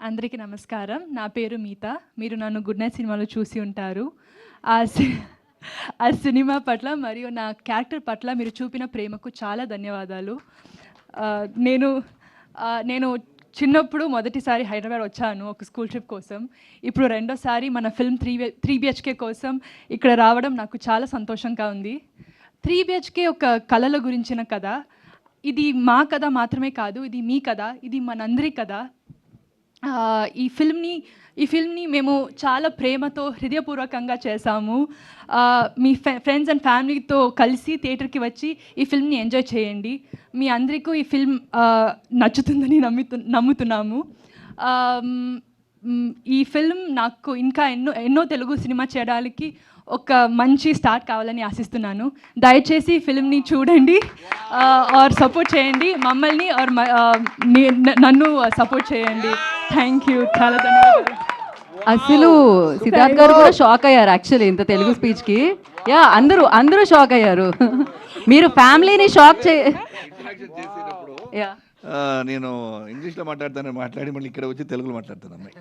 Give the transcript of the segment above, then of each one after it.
అందరికీ నమస్కారం. నా పేరు మీత. మీరు నన్ను 'గుడ్ నైట్' సినిమాలో చూసి ఉంటారు. ఆ సి ఆ సినిమా పట్ల మరియు నా క్యారెక్టర్ పట్ల మీరు చూపిన ప్రేమకు చాలా ధన్యవాదాలు. నేను నేను చిన్నప్పుడు మొదటిసారి హైదరాబాద్ వచ్చాను ఒక స్కూల్ ట్రిప్ కోసం. ఇప్పుడు రెండోసారి మన ఫిల్మ్ 3 బిహెచ్‌కే కోసం ఇక్కడ రావడం నాకు చాలా సంతోషంగా ఉంది. 3 బిహెచ్‌కే ఒక కలల గురించిన కథ. ఇది మా కథ మాత్రమే కాదు, ఇది మీ కథ, ఇది మనందరి కథ. ఈ ఫిల్మ్‌ని మేము చాలా ప్రేమతో హృదయపూర్వకంగా చేశాము. మీ ఫ్రెండ్స్ అండ్ ఫ్యామిలీతో కలిసి థియేటర్‌కి వచ్చి ఈ ఫిల్మ్‌ని ఎంజాయ్ చేయండి. మీ అందరికీ ఈ ఫిల్మ్ నచ్చుతుందని నమ్ముతున్నాము. ఈ ఫిల్మ్ నాకు ఇంకా ఎన్నో తెలుగు సినిమా చేయడానికి ఒక మంచి స్టార్ట్ కావాలని ఆశిస్తున్నాను. దయచేసి ఫిల్మ్‌ని చూడండి, ఆర్ సపోర్ట్ చేయండి. మమ్మల్ని ఆర్ నన్ను సపోర్ట్ చేయండి. Thank you. చాలా ధన్యవాదాలు. అసలు సిద్ధార్థ్ గారు కూడా షాక్ అయ్యారు యాక్చువల్లీ ఇంత తెలుగు స్పీచ్కి. యా, అందరూ షాక్ అయ్యారు. మీరు ఫ్యామిలీని షాక్ యా, నేను ఇంగ్లీష్లో మాట్లాడి మళ్ళీ ఇక్కడ వచ్చి తెలుగులో మాట్లాడతాను అమ్మాయి.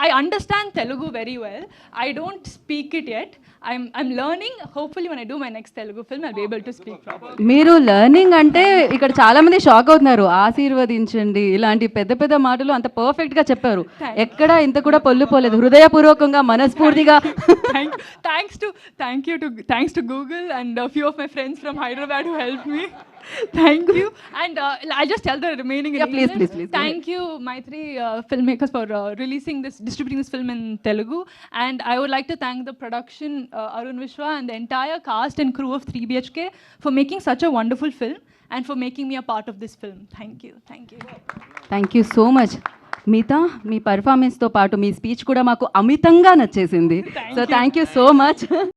I understand Telugu very well. I don't speak it yet. I'm learning. Hopefully when I do my next Telugu film I'll be able to speak properly. మీరు లెర్నింగ్ అంటే ఇక్కడ చాలా మంది షాక్ అవుతున్నారు. ఆశీర్వదించండి ఇలాంటి పెద్ద పెద్ద మాటలు అంత పర్ఫెక్ట్ గా చెప్పారు. ఎక్కడ ఇంత కూడా పొల్లు పోలేదు. హృదయపూర్వకంగా మనస్ఫూర్తిగా thanks to Google and a few of my friends from Hyderabad who helped me. Thank you. And I'll just tell the remaining. Yeah, please. Thank you, Maitri filmmakers, for distributing this film in Telugu. And I would like to thank the production, Arun Vishwa, and the entire cast and crew of 3 BHK for making such a wonderful film and for making me a part of this film. Thank you. Thank you so much. మిగతా మీ పర్ఫార్మెన్స్తో పాటు మీ speech కూడా మాకు అమితంగా నచ్చేసింది. So thank you so much.